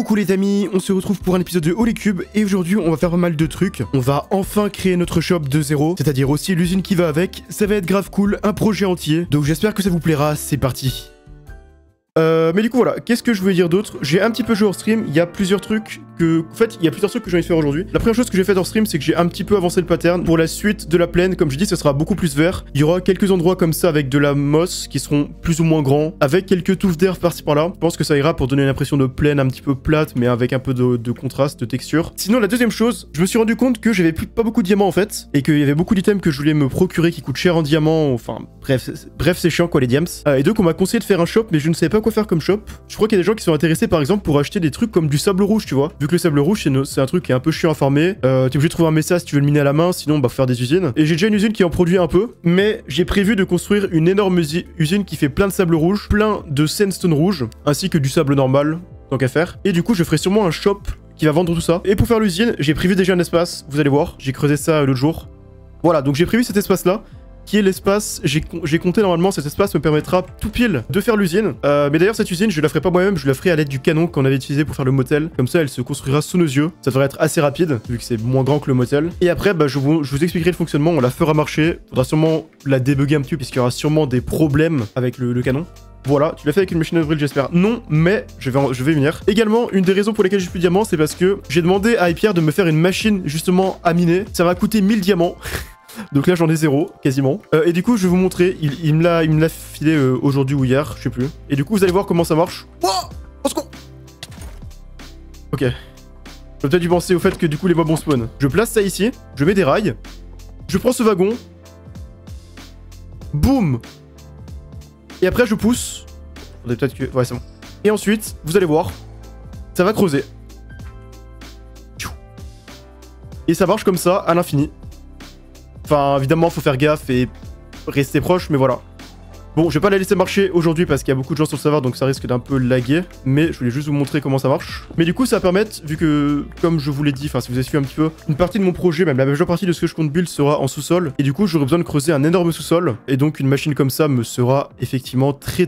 Coucou les amis, on se retrouve pour un épisode de Holy Cube et aujourd'hui on va faire pas mal de trucs. On va enfin créer notre shop de zéro, c'est-à-dire aussi l'usine qui va avec. Ça va être grave cool, un projet entier. Donc j'espère que ça vous plaira, c'est parti. Mais du coup voilà, qu'est-ce que je veux dire d'autre? J'ai un petit peu joué hors stream, il y a plusieurs trucs que... En fait, il y a plusieurs trucs que j'ai envie de faire aujourd'hui. La première chose que j'ai fait hors stream, c'est que j'ai un petit peu avancé le pattern. Pour la suite de la plaine, comme je dis, ça sera beaucoup plus vert. Il y aura quelques endroits comme ça avec de la mosse qui seront plus ou moins grands, avec quelques touffes d'herbe par-ci par-là. Je pense que ça ira pour donner l'impression de plaine un petit peu plate, mais avec un peu de contraste, de texture. Sinon, la deuxième chose, je me suis rendu compte que j'avais pas beaucoup de diamants en fait, et qu'il y avait beaucoup d'items que je voulais me procurer qui coûtent cher en diamants. Enfin, bref, c'est chiant quoi les diams. Et donc on m'a conseillé de faire un shop, mais je ne savais pas quoi faire comme shop. Je crois qu'il y a des gens qui sont intéressés par exemple pour acheter des trucs comme du sable rouge, tu vois. Vu que le sable rouge c'est un truc qui est un peu chiant à farmer, t'es obligé de trouver un message si tu veux le miner à la main, sinon bah faut faire des usines. Et j'ai déjà une usine qui en produit un peu, mais j'ai prévu de construire une énorme usine qui fait plein de sable rouge, plein de sandstone rouge, ainsi que du sable normal, tant qu'à faire. Et du coup je ferai sûrement un shop qui va vendre tout ça. Et pour faire l'usine, j'ai prévu déjà un espace, vous allez voir, j'ai creusé ça l'autre jour. Voilà, donc j'ai prévu cet espace là, qui est l'espace, j'ai compté normalement cet espace me permettra tout pile de faire l'usine. Mais d'ailleurs cette usine je la ferai pas moi-même, je la ferai à l'aide du canon qu'on avait utilisé pour faire le motel. Comme ça elle se construira sous nos yeux, ça devrait être assez rapide vu que c'est moins grand que le motel. Et après bah, je vous expliquerai le fonctionnement, on la fera marcher, faudra sûrement la débugger un petit peu puisqu'il y aura sûrement des problèmes avec le canon. Voilà, tu l'as fait avec une machine à drill j'espère. Non, mais je vais venir. Également, une des raisons pour lesquelles j'ai plus de diamants, c'est parce que j'ai demandé à Hypierre de me faire une machine justement à miner. Ça m'a coûté 1000 diamants. Donc là j'en ai 0, quasiment. Et du coup je vais vous montrer, il me l'a filé aujourd'hui ou hier, je sais plus. Et du coup vous allez voir comment ça marche. Oh, ok. J'ai peut-être dû penser au fait que du coup les mobs vont spawn. Je place ça ici, je mets des rails. Je prends ce wagon. Boum. Et après je pousse. Attendez peut-être que... Ouais c'est bon. Et ensuite, vous allez voir, ça va creuser. Et ça marche comme ça à l'infini. Enfin, évidemment, faut faire gaffe et rester proche, mais voilà. Bon, je vais pas la laisser marcher aujourd'hui parce qu'il y a beaucoup de gens sur le serveur, donc ça risque d'un peu laguer. Mais je voulais juste vous montrer comment ça marche. Mais du coup, ça va permettre, vu que, comme je vous l'ai dit, enfin, si vous avez suivi un petit peu, une partie de mon projet, même la majeure partie de ce que je compte build sera en sous-sol. Et du coup, j'aurai besoin de creuser un énorme sous-sol. Et donc, une machine comme ça me sera effectivement très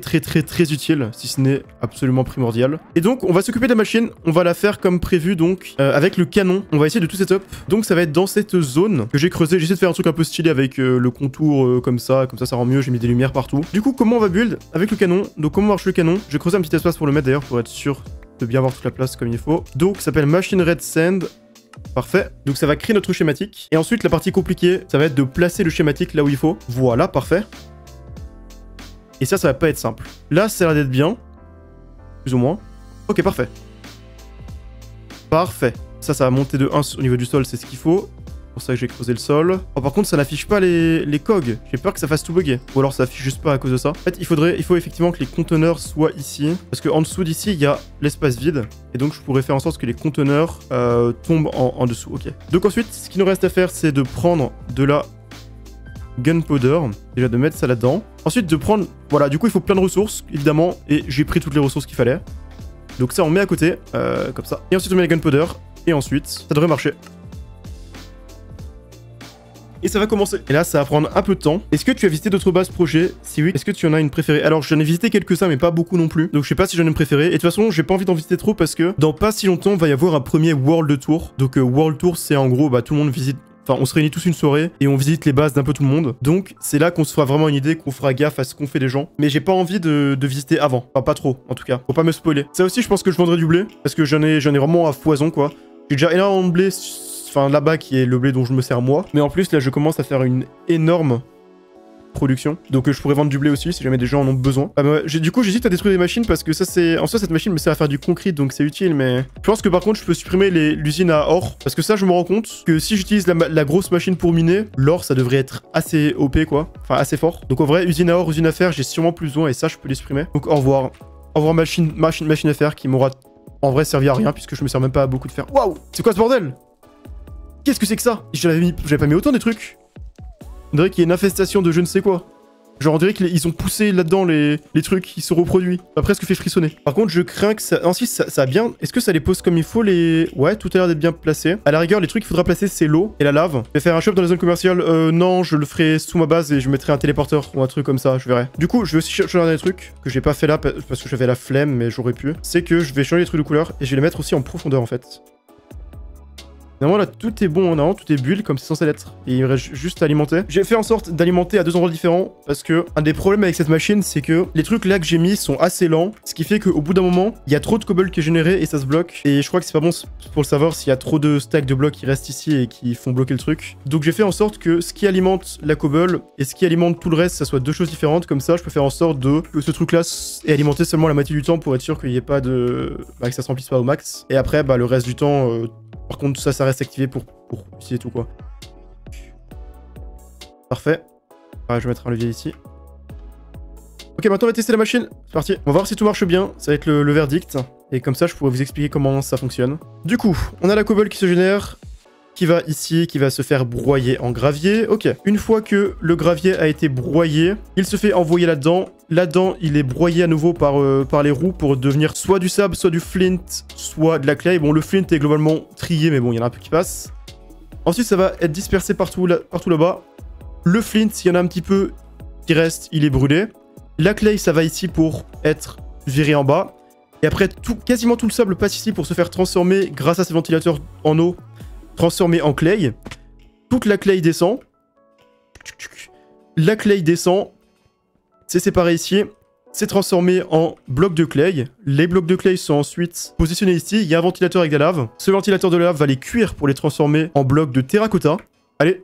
utile, si ce n'est absolument primordial. Et donc, on va s'occuper de la machine. On va la faire comme prévu, donc, avec le canon. On va essayer de tout setup. Donc, ça va être dans cette zone que j'ai creusé. J'essaie de faire un truc un peu stylé avec le contour comme ça ça rend mieux. J'ai mis des lumières partout. Du coup, comment on va build avec le canon? Donc comment marche le canon? Je vais creuser un petit espace pour le mettre d'ailleurs pour être sûr de bien avoir toute la place comme il faut. Donc ça s'appelle Machine Red Sand. Parfait. Donc ça va créer notre schématique. Et ensuite la partie compliquée, ça va être de placer le schématique là où il faut. Voilà, parfait. Et ça va pas être simple. Là, ça a l'air d'être bien. Plus ou moins. Ok, parfait. Parfait. Ça va monter de 1 au niveau du sol, c'est ce qu'il faut. C'est pour ça que j'ai creusé le sol. Oh, par contre, ça n'affiche pas les cogs. J'ai peur que ça fasse tout bugger. Ou alors ça affiche juste pas à cause de ça. En fait, il faut effectivement que les conteneurs soient ici. Parce qu'en dessous d'ici, il y a l'espace vide. Et donc, je pourrais faire en sorte que les conteneurs tombent en dessous. Ok. Donc ensuite, ce qu'il nous reste à faire, c'est de prendre de la gunpowder. Déjà, de mettre ça là-dedans. Ensuite, de prendre... Voilà, du coup, il faut plein de ressources, évidemment. Et j'ai pris toutes les ressources qu'il fallait. Donc ça, on met à côté. Comme ça. Et ensuite, on met la gunpowder. Et ensuite, ça devrait marcher. Et ça va commencer. Et là, ça va prendre un peu de temps. Est-ce que tu as visité d'autres bases projets? Si oui, est-ce que tu en as une préférée? Alors, j'en ai visité quelques-uns, mais pas beaucoup non plus. Donc, je sais pas si j'en ai une préférée. Et de toute façon, j'ai pas envie d'en visiter trop parce que dans pas si longtemps, il va y avoir un premier World Tour. Donc, World Tour, c'est en gros, bah, tout le monde visite... Enfin, on se réunit tous une soirée et on visite les bases d'un peu tout le monde. Donc, c'est là qu'on se fera vraiment une idée, qu'on fera gaffe à ce qu'on fait les gens. Mais j'ai pas envie de visiter avant. Enfin, pas trop, en tout cas. Faut pas me spoiler. Ça aussi, je pense que je vendrai du blé. Parce que j'en ai vraiment à foison, quoi. J'ai déjà énormément de blé... Enfin, là-bas qui est le blé dont je me sers moi. Mais en plus, là, je commence à faire une énorme production. Donc, je pourrais vendre du blé aussi si jamais des gens en ont besoin. Du coup, j'hésite à détruire des machines parce que ça, c'est... En soi, cette machine me sert à faire du concrete, donc c'est utile, mais... Je pense que par contre, je peux supprimer l'usine à or. Parce que ça, je me rends compte que si j'utilise la grosse machine pour miner, l'or, ça devrait être assez OP, quoi. Enfin, assez fort. Donc, en vrai, usine à or, usine à fer, j'ai sûrement plus besoin et ça, je peux les supprimer. Donc, au revoir. Au revoir, machine à fer qui m'aura en vrai servi à rien puisque je me sers même pas à beaucoup de fer. Waouh! C'est quoi ce bordel? Qu'est-ce que c'est que ça? J'avais pas mis autant des trucs. On dirait qu'il y a une infestation de je ne sais quoi. Genre on dirait qu'ils ont poussé là-dedans les trucs qui se reproduisent. Ça a presque fait frissonner. Par contre je crains que ça... Ensuite ça a bien... Est-ce que ça les pose comme il faut les... Ouais, tout a l'air d'être bien placé. À la rigueur les trucs qu'il faudra placer c'est l'eau et la lave. Je vais faire un shop dans la zone commerciale. Non, je le ferai sous ma base et je mettrai un téléporteur ou un truc comme ça, je verrai. Du coup je vais aussi changer un des trucs que j'ai pas fait là parce que j'avais la flemme mais j'aurais pu. C'est que je vais changer les trucs de couleur et je vais les mettre aussi en profondeur en fait. Normalement là tout est bon, normalement tout est build comme c'est censé l'être. Et il me reste juste à alimenter. J'ai fait en sorte d'alimenter à 2 endroits différents parce que un des problèmes avec cette machine c'est que les trucs là que j'ai mis sont assez lents. Ce qui fait qu'au bout d'un moment il y a trop de cobble qui est généré et ça se bloque. Et je crois que c'est pas bon pour le savoir s'il y a trop de stacks de blocs qui restent ici et qui font bloquer le truc. Donc j'ai fait en sorte que ce qui alimente la cobble et ce qui alimente tout le reste ça soit 2 choses différentes. Comme ça je peux faire en sorte que ce truc là est alimenté seulement la moitié du temps pour être sûr qu'il n'y ait pas de... que ça se remplisse pas au max. Et après le reste du temps... Par contre, ça reste activé pour ici et tout, quoi. Parfait. Ah, je vais mettre un levier ici. Ok, maintenant on va tester la machine. C'est parti. On va voir si tout marche bien. Ça va être le verdict. Et comme ça, je pourrais vous expliquer comment ça fonctionne. Du coup, on a la cobble qui se génère, qui va ici, qui va se faire broyer en gravier. Ok. Une fois que le gravier a été broyé, il se fait envoyer là-dedans. Là-dedans, il est broyé à nouveau par les roues pour devenir soit du sable, soit du flint, soit de la clay. Bon, le flint est globalement trié, mais bon, il y en a un peu qui passe. Ensuite, ça va être dispersé partout là-bas. Le flint, s'il y en a un petit peu qui reste, il est brûlé. La clay, ça va ici pour être viré en bas. Et après, quasiment tout le sable passe ici pour se faire transformer, grâce à ces ventilateurs en eau, transformé en clay. Toute la clay descend. La clay descend. C'est séparé ici, c'est transformé en blocs de clay. Les blocs de clay sont ensuite positionnés ici. Il y a un ventilateur avec de la lave. Ce ventilateur de lave va les cuire pour les transformer en blocs de terracotta. Allez.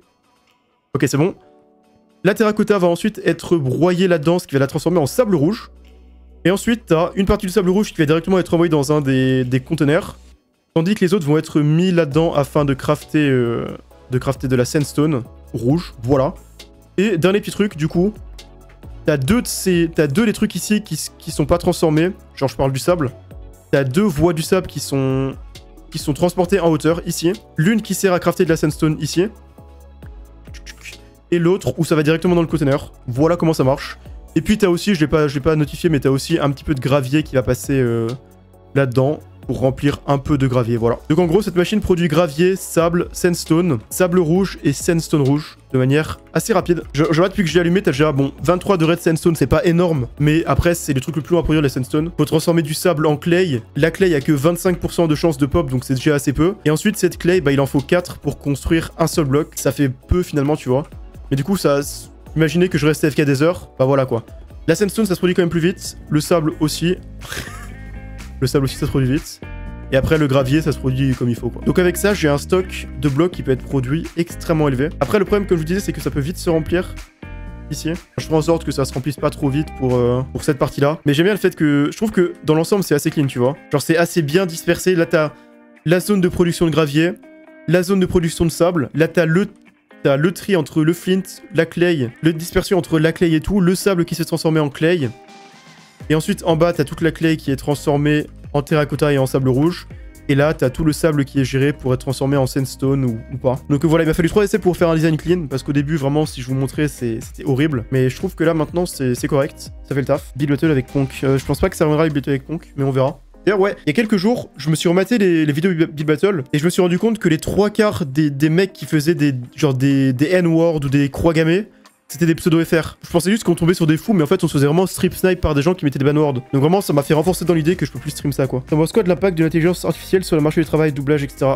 Ok, c'est bon. La terracotta va ensuite être broyée là-dedans, ce qui va la transformer en sable rouge. Et ensuite, tu as une partie du sable rouge qui va directement être envoyée dans un des conteneurs. Tandis que les autres vont être mis là-dedans afin de crafter de la sandstone rouge. Voilà. Et dernier petit truc, du coup... T'as deux des trucs ici qui sont pas transformés. Genre, je parle du sable. T'as 2 voies du sable qui sont transportées en hauteur, ici. L'une qui sert à crafter de la sandstone, ici. Et l'autre où ça va directement dans le container. Voilà comment ça marche. Et puis t'as aussi, je l'ai pas notifié, mais t'as aussi un petit peu de gravier qui va passer là-dedans. Pour remplir un peu de gravier, voilà. Donc en gros, cette machine produit gravier, sable, sandstone, sable rouge et sandstone rouge de manière assez rapide. Je vois depuis que j'ai allumé, t'as déjà, bon, 23 de red sandstone, c'est pas énorme, mais après, c'est le truc le plus long à produire, la sandstone. Faut transformer du sable en clay. La clay a que 25% de chance de pop, donc c'est déjà assez peu. Et ensuite, cette clay, il en faut 4 pour construire un seul bloc. Ça fait peu finalement, tu vois. Mais du coup, ça... Imaginez que je reste AFK des heures, bah voilà quoi. La sandstone, ça se produit quand même plus vite. Le sable aussi. Le sable aussi, ça se produit vite. Et après, le gravier, ça se produit comme il faut, quoi. Donc avec ça, j'ai un stock de blocs qui peut être produit extrêmement élevé. Après, le problème, comme je vous disais, c'est que ça peut vite se remplir ici. Je ferai en sorte que ça se remplisse pas trop vite pour cette partie-là. Mais j'aime bien le fait que... Je trouve que dans l'ensemble, c'est assez clean, tu vois. Genre, c'est assez bien dispersé. Là, t'as la zone de production de gravier, la zone de production de sable. Là, t'as le tri entre le flint, la clay, le dispersion entre la clay et tout, le sable qui s'est transformé en clay. Et ensuite, en bas, t'as toute la clay qui est transformée en terracotta et en sable rouge. Et là, t'as tout le sable qui est géré pour être transformé en sandstone ou pas. Donc voilà, il m'a fallu 3 essais pour faire un design clean. Parce qu'au début, vraiment, si je vous montrais, c'était horrible. Mais je trouve que là, maintenant, c'est correct. Ça fait le taf. Build battle avec Ponk. Je pense pas que ça reviendra le build battle avec Ponk, mais on verra. D'ailleurs, ouais, il y a quelques jours, je me suis rematé les vidéos Build Battle et je me suis rendu compte que les 3/4 des mecs qui faisaient des N-word ou des croix gammées, c'était des pseudo-FR. Je pensais juste qu'on tombait sur des fous, mais en fait, on se faisait vraiment strip snipe par des gens qui mettaient des banwords. Donc vraiment, ça m'a fait renforcer dans l'idée que je peux plus stream ça, quoi. Ça pense quoi de l'impact de l'intelligence artificielle sur le marché du travail, doublage, etc.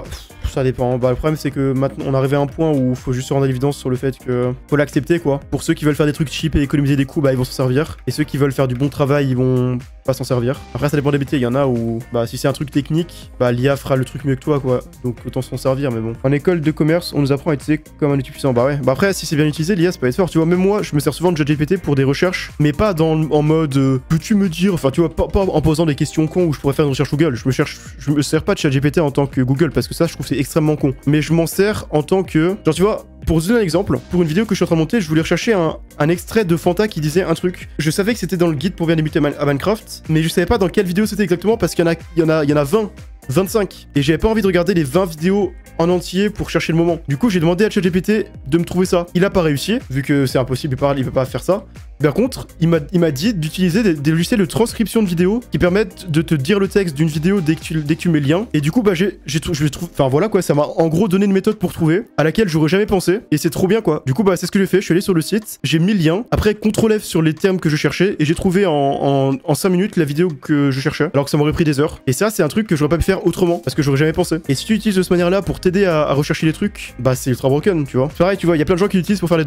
Ça dépend. Bah, le problème, c'est que maintenant, on est arrivé à un point où faut juste se rendre à l'évidence sur le fait que faut l'accepter, quoi. Pour ceux qui veulent faire des trucs cheap et économiser des coûts, bah, ils vont s'en servir. Et ceux qui veulent faire du bon travail, ils vont pas s'en servir. Après, ça dépend des métiers. Il y en a où, bah, si c'est un truc technique, bah, l'IA fera le truc mieux que toi, quoi. Donc, autant s'en servir, mais bon. En école de commerce, on nous apprend à utiliser comme un outil puissant. Bah, ouais. Bah, après, si c'est bien utilisé, l'IA, ça peut être fort. Tu vois, même moi, je me sers souvent de ChatGPT pour des recherches, mais pas en mode peux-tu me dire, enfin, tu vois, pas en posant des questions cons où je pourrais faire une recherche Google. Je me sers pas de ChatGPT en tant que Google parce que ça, je trouve c'est extrêmement con. Mais je m'en sers en tant que, genre, tu vois. Pour vous donner un exemple, pour une vidéo que je suis en train de monter, je voulais rechercher un extrait de Fanta qui disait un truc. Je savais que c'était dans le guide pour bien débuter à Minecraft, mais je savais pas dans quelle vidéo c'était exactement parce qu'il y en a 20, 25. Et j'avais pas envie de regarder les 20 vidéos en entier pour chercher le moment. Du coup, j'ai demandé à ChatGPT de me trouver ça. Il a pas réussi, vu que c'est impossible, il peut pas faire ça. Par contre, il m'a dit d'utiliser des logiciels de transcription de vidéo qui permettent de te dire le texte d'une vidéo dès que tu mets le lien. Et du coup, bah, enfin voilà quoi, ça m'a en gros donné une méthode pour trouver à laquelle j'aurais jamais pensé. Et c'est trop bien quoi. Du coup, bah, c'est ce que j'ai fait. Je suis allé sur le site, j'ai mis le lien. Après, CTRL F sur les termes que je cherchais et j'ai trouvé en 5 minutes la vidéo que je cherchais. Alors que ça m'aurait pris des heures. Et ça, c'est un truc que j'aurais pas pu faire autrement parce que j'aurais jamais pensé. Et si tu utilises de cette manière-là pour t'aider à rechercher les trucs, bah, c'est ultra broken, tu vois. C'est pareil, tu vois, il y a plein de gens qui l'utilisent pour faire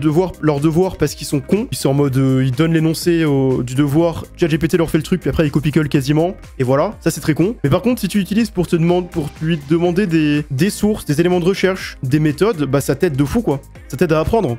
leurs devoirs parce qu'ils sont cons. Ils sont en mode, ils donnent l'énoncé du devoir, ChatGPT leur fait le truc, puis après il copie-colle quasiment, et voilà, ça c'est très con. Mais par contre, si tu l'utilises pour lui demander des sources, des éléments de recherche, des méthodes, bah ça t'aide de fou quoi. Ça t'aide à apprendre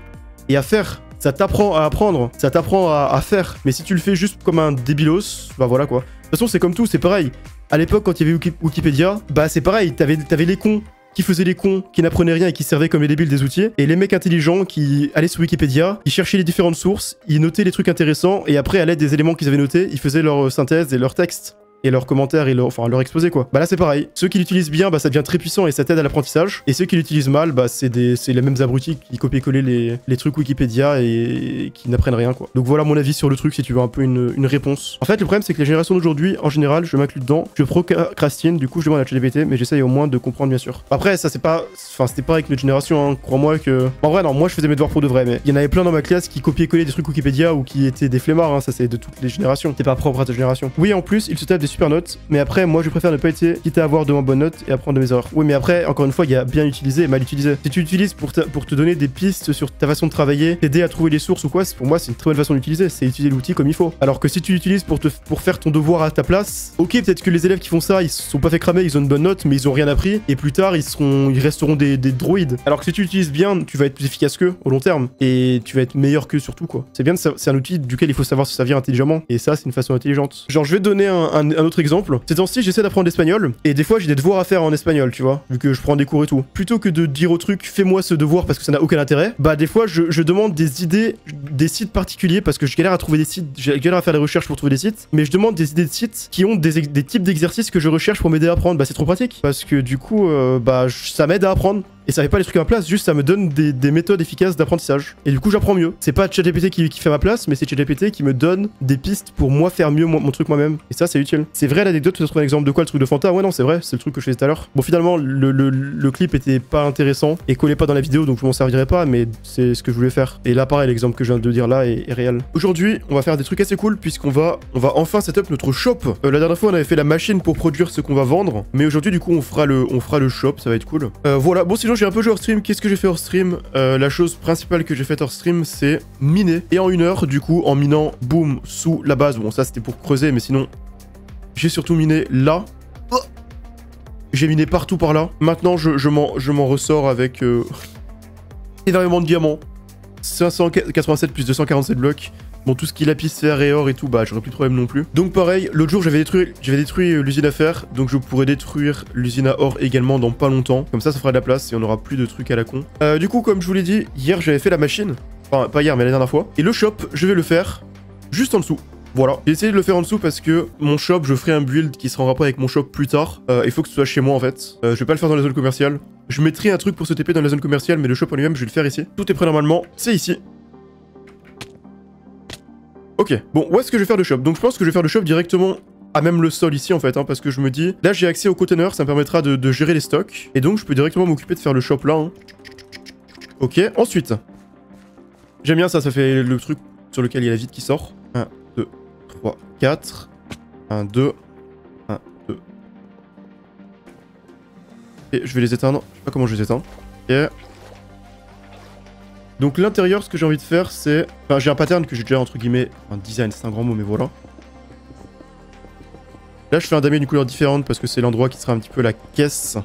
et à faire. Ça t'apprend à apprendre, ça t'apprend à faire. Mais si tu le fais juste comme un débilos, bah voilà quoi. De toute façon, c'est comme tout, c'est pareil. À l'époque, quand il y avait Wikipédia, bah c'est pareil, t'avais les cons qui faisaient les cons, qui n'apprenaient rien et qui servaient comme les débiles des outils, et les mecs intelligents qui allaient sur Wikipédia, ils cherchaient les différentes sources, ils notaient les trucs intéressants, et après, à l'aide des éléments qu'ils avaient notés, ils faisaient leur synthèse et leur texte. Et leurs commentaires et leur exposé quoi. Bah là c'est pareil. Ceux qui l'utilisent bien, bah ça devient très puissant et ça t'aide à l'apprentissage. Et ceux qui l'utilisent mal, bah c'est les mêmes abrutis qui copient-coller les trucs Wikipédia et qui n'apprennent rien quoi. Donc voilà mon avis sur le truc si tu veux un peu une réponse. En fait le problème c'est que les générations d'aujourd'hui, en général, je m'inclus dedans, je procrastine, du coup je demande à ChatGPT, mais j'essaye au moins de comprendre bien sûr. Après ça c'est pas, enfin c'était pas avec notre génération, hein. Crois-moi que... En vrai non, moi je faisais mes devoirs pour de vrai, mais il y en avait plein dans ma classe qui copiaient-coller des trucs Wikipédia ou qui étaient des flemmards, hein. Ça c'est de toutes les générations. C'est pas propre à ta génération. Oui en plus, ils se tapent des super notes, mais après moi je préfère ne pas être quitte à avoir de moins bonnes notes et apprendre de mes erreurs. Oui mais après encore une fois il y a bien utilisé et mal utilisé. Si tu l'utilises pour te donner des pistes sur ta façon de travailler, t'aider à trouver les sources ou quoi, pour moi c'est une très bonne façon d'utiliser, c'est utiliser l'outil comme il faut. Alors que si tu l'utilises pour faire ton devoir à ta place, ok peut-être que les élèves qui font ça ils se sont pas fait cramer, ils ont une bonne note mais ils ont rien appris et plus tard ils resteront des droïdes. Alors que si tu l'utilises bien, tu vas être plus efficace qu'eux au long terme et tu vas être meilleur qu'eux surtout quoi. C'est bien, c'est un outil duquel il faut savoir se servir intelligemment et ça c'est une façon intelligente. Genre je vais te donner un autre exemple. Ces temps-ci j'essaie d'apprendre l'espagnol et des fois j'ai des devoirs à faire en espagnol, tu vois, vu que je prends des cours et tout. Plutôt que de dire au truc fais-moi ce devoir parce que ça n'a aucun intérêt, bah des fois je demande des idées, des sites particuliers parce que je galère à trouver des sites, je galère à faire des recherches pour trouver des sites, mais je demande des idées de sites qui ont des types d'exercices que je recherche pour m'aider à apprendre. Bah c'est trop pratique parce que du coup ça m'aide à apprendre. Et ça fait pas les trucs à ma place, juste ça me donne des méthodes efficaces d'apprentissage. Et du coup j'apprends mieux. C'est pas ChatGPT qui fait ma place, mais c'est ChatGPT qui me donne des pistes pour moi faire mieux mon truc moi-même. Et ça c'est utile. C'est vrai l'anecdote, tu as trouvé un exemple de quoi, le truc de Fanta? Ouais non c'est vrai, c'est le truc que je faisais tout à l'heure. Bon finalement le clip était pas intéressant et collait pas dans la vidéo donc je m'en servirais pas, mais c'est ce que je voulais faire. Et là pareil l'exemple que je viens de dire là est réel. Aujourd'hui on va faire des trucs assez cool puisqu'on va enfin setup notre shop. La dernière fois on avait fait la machine pour produire ce qu'on va vendre, mais aujourd'hui du coup on fera le shop, ça va être cool. Voilà, bon sinon j'ai un peu joué hors stream. Qu'est-ce que j'ai fait hors stream? La chose principale que j'ai faite hors stream c'est miner. Et en 1 heure du coup en minant boum sous la base, bon ça c'était pour creuser mais sinon j'ai surtout miné là. J'ai miné partout par là. Maintenant je m'en ressors avec énormément de diamants. 587 plus 247 blocs. Bon, tout ce qui est lapis, fer et or et tout, bah j'aurais plus de problème non plus. Donc pareil, l'autre jour j'avais détruit l'usine à fer, donc je pourrais détruire l'usine à or également dans pas longtemps. Comme ça fera de la place et on aura plus de trucs à la con. Du coup, comme je vous l'ai dit, hier j'avais fait la machine. Enfin, pas hier, mais la dernière fois. Et le shop, je vais le faire juste en dessous. Voilà, j'ai essayé de le faire en dessous parce que mon shop, je ferai un build qui sera en rapport avec mon shop plus tard. Il faut que ce soit chez moi en fait. Je vais pas le faire dans la zone commerciale. Je mettrai un truc pour se TP dans la zone commerciale, mais le shop en lui-même, je vais le faire ici. Tout est prêt normalement, c'est ici. Ok, bon, où est-ce que je vais faire le shop? Donc je pense que je vais faire le shop directement à même le sol ici en fait, hein, parce que je me dis, là j'ai accès aux containers, ça me permettra de gérer les stocks, et donc je peux directement m'occuper de faire le shop là. Hein. Ok, ensuite, j'aime bien ça, ça fait le truc sur lequel il y a la vide qui sort. 1, 2, 3, 4, 1, 2, 1, 2. Et je vais les éteindre, je sais pas comment je les éteins. Ok. Donc l'intérieur, ce que j'ai envie de faire, c'est... Enfin, j'ai un pattern que j'ai déjà, entre guillemets... Un design, c'est un grand mot, mais voilà. Là, je fais un damier d'une couleur différente parce que c'est l'endroit qui sera un petit peu la caisse.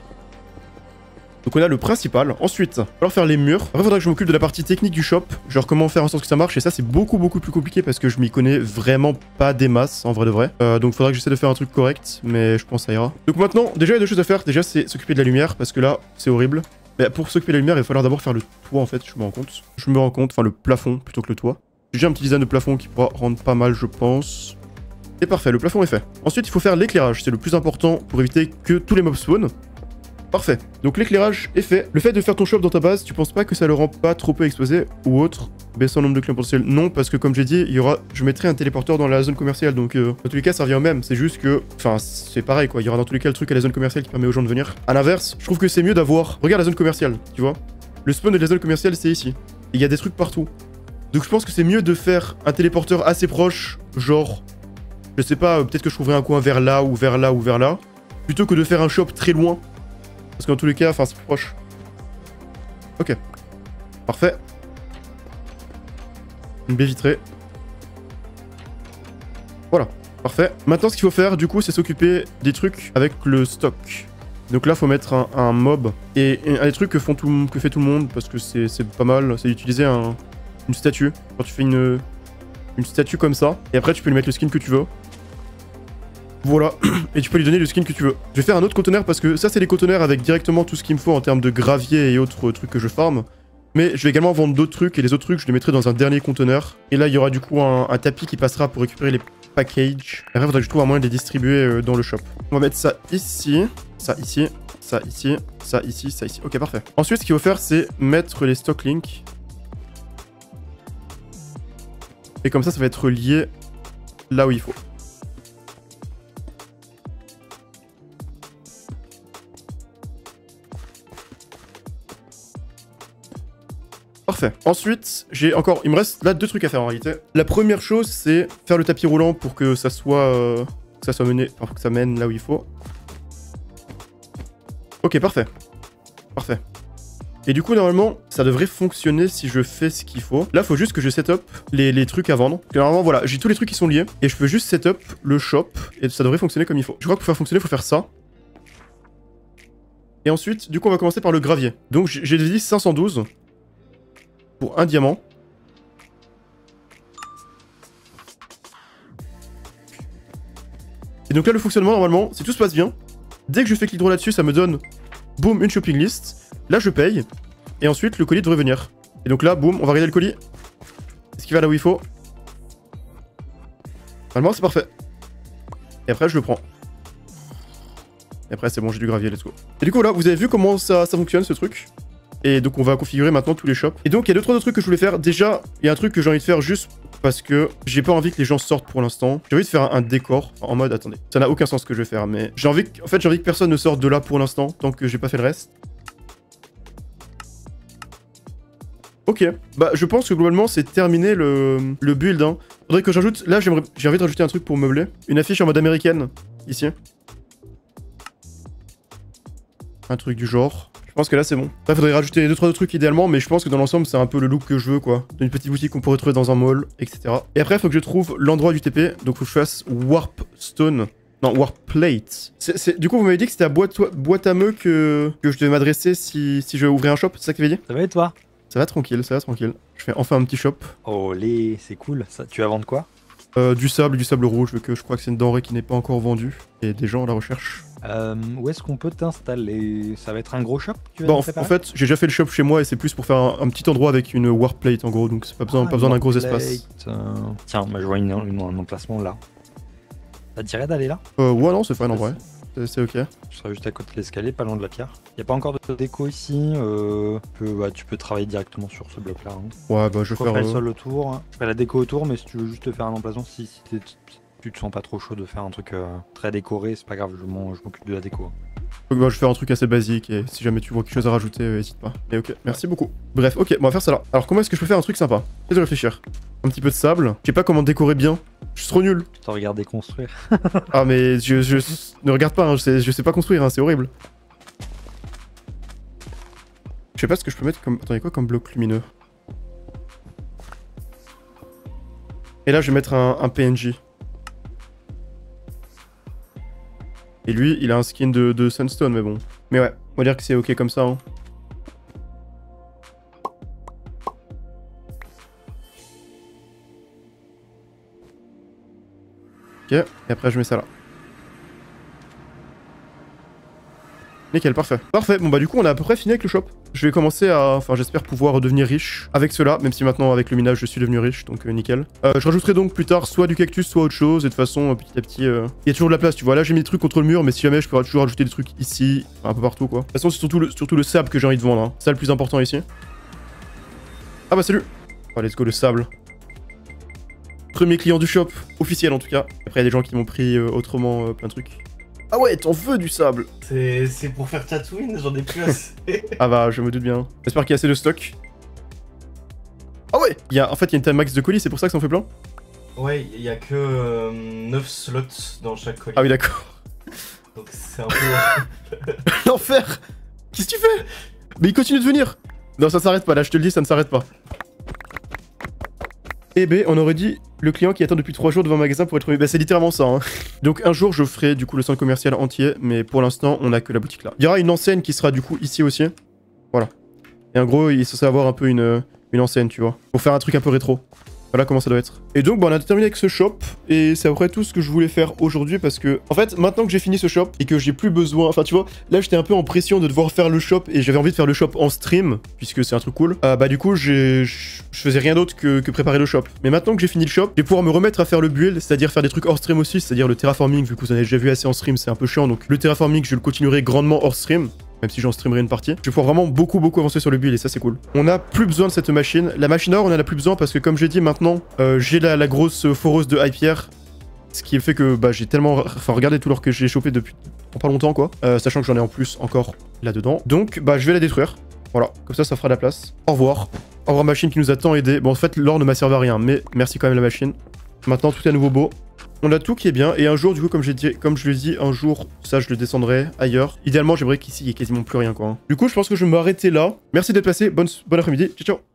Donc on a le principal. Ensuite, il va falloir faire les murs. Après, il faudra que je m'occupe de la partie technique du shop. Genre comment faire en sorte que ça marche. Et ça, c'est beaucoup plus compliqué parce que je m'y connais vraiment pas des masses, en vrai de vrai. Donc il faudra que j'essaie de faire un truc correct, mais je pense que ça ira. Donc maintenant, déjà, il y a 2 choses à faire. Déjà, c'est s'occuper de la lumière parce que là, c'est horrible. Mais pour s'occuper de la lumière, il va falloir d'abord faire le toit en fait, je me rends compte. Enfin le plafond plutôt que le toit. J'ai déjà un petit design de plafond qui pourra rendre pas mal, je pense. Et parfait, le plafond est fait. Ensuite, il faut faire l'éclairage, c'est le plus important pour éviter que tous les mobs spawn. Parfait. Donc l'éclairage est fait. Le fait de faire ton shop dans ta base, tu penses pas que ça le rend pas trop peu exposé ou autre? Baissant le nombre de clients potentiels? Non, parce que comme j'ai dit, je mettrai un téléporteur dans la zone commerciale. Donc dans tous les cas, ça revient au même. C'est juste que, enfin, c'est pareil quoi. Il y aura dans tous les cas le truc à la zone commerciale qui permet aux gens de venir. À l'inverse, je trouve que c'est mieux d'avoir. Regarde la zone commerciale, tu vois. Le spawn de la zone commerciale, c'est ici. Il y a des trucs partout. Donc je pense que c'est mieux de faire un téléporteur assez proche, genre, je sais pas, peut-être que je trouverai un coin vers là ou vers là ou vers là, plutôt que de faire un shop très loin. Parce qu'en tous les cas, enfin, c'est plus proche. Ok. Parfait. Une baie vitrée. Voilà. Parfait. Maintenant, ce qu'il faut faire, du coup, c'est s'occuper des trucs avec le stock. Donc là, faut mettre un mob. Et un des trucs que fait tout le monde, parce que c'est pas mal, c'est d'utiliser une statue. Quand tu fais une statue comme ça, et après, tu peux lui mettre le skin que tu veux. Voilà, et tu peux lui donner le skin que tu veux. Je vais faire un autre conteneur parce que ça, c'est les conteneurs avec directement tout ce qu'il me faut en termes de gravier et autres trucs que je farm. Mais je vais également vendre d'autres trucs, et les autres trucs, je les mettrai dans un dernier conteneur. Et là, il y aura du coup un tapis qui passera pour récupérer les packages. Et après, il faudra que je trouve un moyen de les distribuer dans le shop. On va mettre ça ici, ça ici, ça ici, ça ici, ça ici. Ok, parfait. Ensuite, ce qu'il faut faire, c'est mettre les stock links. Et comme ça va être relié là où il faut. Parfait. Ensuite, il me reste là 2 trucs à faire en réalité. La première chose, c'est faire le tapis roulant pour que ça soit mené, enfin, pour que ça mène là où il faut. Ok, parfait. Parfait. Et du coup, normalement, ça devrait fonctionner si je fais ce qu'il faut. Là, il faut juste que je set up les trucs à vendre. Et normalement, voilà, j'ai tous les trucs qui sont liés. Et je peux juste set up le shop. Et ça devrait fonctionner comme il faut. Je crois que pour faire fonctionner, il faut faire ça. Et ensuite, du coup, on va commencer par le gravier. Donc, j'ai dit 512 pour un diamant. Et donc là, le fonctionnement, normalement, si tout se passe bien, dès que je fais clic droit là-dessus, ça me donne, boum, une shopping list. Là, je paye. Et ensuite, le colis devrait venir. Et donc là, boum, on va regarder le colis. Est-ce qu'il va là où il faut? Normalement, c'est parfait. Et après, je le prends. Et après, c'est bon, j'ai du gravier, let's go. Et du coup, là, vous avez vu comment ça fonctionne, ce truc. Et donc, on va configurer maintenant tous les shops. Et donc, il y a 2-3 autres trucs que je voulais faire. Déjà, il y a un truc que j'ai envie de faire juste parce que j'ai pas envie que les gens sortent pour l'instant. J'ai envie de faire un décor en mode, attendez, ça n'a aucun sens ce que je vais faire, mais j'ai envie que personne ne sorte de là pour l'instant tant que j'ai pas fait le reste. Ok, bah je pense que globalement c'est terminé le build. Hein. Faudrait que j'ajoute, là j'ai envie de rajouter un truc pour meubler. Une affiche en mode américaine, ici. Un truc du genre. Je pense que là c'est bon. Là faudrait rajouter 2-3 autres trucs idéalement, mais je pense que dans l'ensemble c'est un peu le look que je veux quoi. Une petite boutique qu'on pourrait trouver dans un mall, etc. Et après il faut que je trouve l'endroit du TP, donc faut que je fasse Warp Stone. Non, Warp Plate. Du coup vous m'avez dit que c'était à boîte à meux que je devais m'adresser si je vais ouvrir un shop, c'est ça que tu avais dit? Ça va et toi? Ça va tranquille, ça va tranquille. Je fais enfin un petit shop. Oh c'est cool. Ça, tu vas vendre quoi? Du sable rouge, vu que je crois que c'est une denrée qui n'est pas encore vendue. Et des gens à la recherche. Où est-ce qu'on peut t'installer? Ça va être un gros shop que tu vas Bon, nous préparer? en fait, j'ai déjà fait le shop chez moi et c'est plus pour faire un petit endroit avec une warp plate en gros, donc c'est pas besoin d'un gros espace. Tiens, moi je vois un emplacement là. Ça te dirait d'aller là? Ouais, non, c'est fine en vrai. C'est ok. Je serai juste à côté de l'escalier, pas loin de la pierre. Y a pas encore de déco ici. Tu peux travailler directement sur ce bloc là. Hein. Ouais, bah je vais faire. le sol autour. Je ferai la déco autour, mais si tu veux juste te faire un emplacement, si tu te sens pas trop chaud de faire un truc très décoré, c'est pas grave, je m'occupe de la déco. Bah, je vais faire un truc assez basique et si jamais tu vois quelque chose à rajouter, n'hésite pas. Mais ok, merci beaucoup. Bref, ok, on va faire ça là. Alors comment est-ce que je peux faire un truc sympa? J'essaie de réfléchir. Un petit peu de sable. Je sais pas comment décorer bien. Je suis trop nul. Je te regarde déconstruire. Ah mais ne regarde pas, hein, je sais pas construire, hein, c'est horrible. Je sais pas ce que je peux mettre comme... Attends, y'a quoi comme bloc lumineux? Et là je vais mettre un PNJ. Et lui, il a un skin de Sunstone, mais bon. Mais ouais, on va dire que c'est ok comme ça. Hein. Ok, et après je mets ça là. Nickel, parfait. Parfait, bon bah du coup on a à peu près fini avec le shop. je vais commencer à... Enfin, j'espère pouvoir devenir riche avec cela, même si maintenant, avec le minage, je suis devenu riche, donc nickel. Je rajouterai donc plus tard soit du cactus, soit autre chose, et de toute façon, petit à petit, il y a toujours de la place, tu vois. Là, j'ai mis des trucs contre le mur, mais si jamais, je pourrais toujours rajouter des trucs ici, enfin, un peu partout, quoi. De toute façon, c'est surtout le sable que j'ai envie de vendre, hein. C'est ça le plus important ici. Ah bah, salut. Oh, let's go, le sable. Premier client du shop, officiel en tout cas. Après, il y a des gens qui m'ont pris autrement plein de trucs. Ah ouais, t'en veux du sable? C'est pour faire Tatooine, j'en ai plus assez. Ah bah, je me doute bien. J'espère qu'il y a assez de stock. Ah ouais, en fait, il y a une taille max de colis, c'est pour ça que ça en fait plein? Ouais, il y a que 9 slots dans chaque colis. Ah oui, d'accord. Donc c'est un peu... L'enfer! Qu'est-ce que tu fais? Mais il continue de venir! Non, ça s'arrête pas, là, je te le dis, ça ne s'arrête pas. Eh ben, on aurait dit le client qui attend depuis 3 jours devant un magasin pour être remis. Bah, c'est littéralement ça, hein. Donc, un jour, je ferai du coup le centre commercial entier, mais pour l'instant, on a que la boutique là. Il y aura une enseigne qui sera du coup ici aussi. Voilà. Et en gros, il est censé avoir un peu une enseigne, tu vois. Pour faire un truc un peu rétro. Voilà comment ça doit être. Et donc, bah, on a terminé avec ce shop. Et c'est à peu près tout ce que je voulais faire aujourd'hui parce que, en fait, maintenant que j'ai fini ce shop et que j'ai plus besoin... Enfin, tu vois, là, j'étais un peu en pression de devoir faire le shop et j'avais envie de faire le shop en stream puisque c'est un truc cool. Bah, du coup, je faisais rien d'autre que préparer le shop. Mais maintenant que j'ai fini le shop, je vais pouvoir me remettre à faire le build, c'est-à-dire faire des trucs hors stream aussi, c'est-à-dire le terraforming, vu que vous en avez déjà vu assez en stream, c'est un peu chiant. Donc, le terraforming, je le continuerai grandement hors stream. Même si j'en streamerai une partie. Je vais pouvoir vraiment beaucoup avancer sur le build et ça c'est cool. On a plus besoin de cette machine. La machine or on en a plus besoin parce que comme j'ai dit maintenant, j'ai la grosse foreuse de Hypierre. Ce qui fait que bah, j'ai tellement... Enfin regardez tout l'or que j'ai chopé depuis pas longtemps quoi. Sachant que j'en ai en plus encore là-dedans. Donc bah je vais la détruire. Voilà, comme ça fera de la place. Au revoir. Au revoir machine qui nous a tant aidé. Bon en fait l'or ne m'a servi à rien mais merci quand même la machine. Maintenant tout est à nouveau beau. On a tout qui est bien, et un jour, du coup, comme je l'ai dit, un jour, ça, je le descendrai ailleurs. Idéalement, j'aimerais qu'ici, il y ait quasiment plus rien, quoi. Du coup, je pense que je vais m'arrêter là. Merci d'être passé, bon après-midi, ciao, ciao.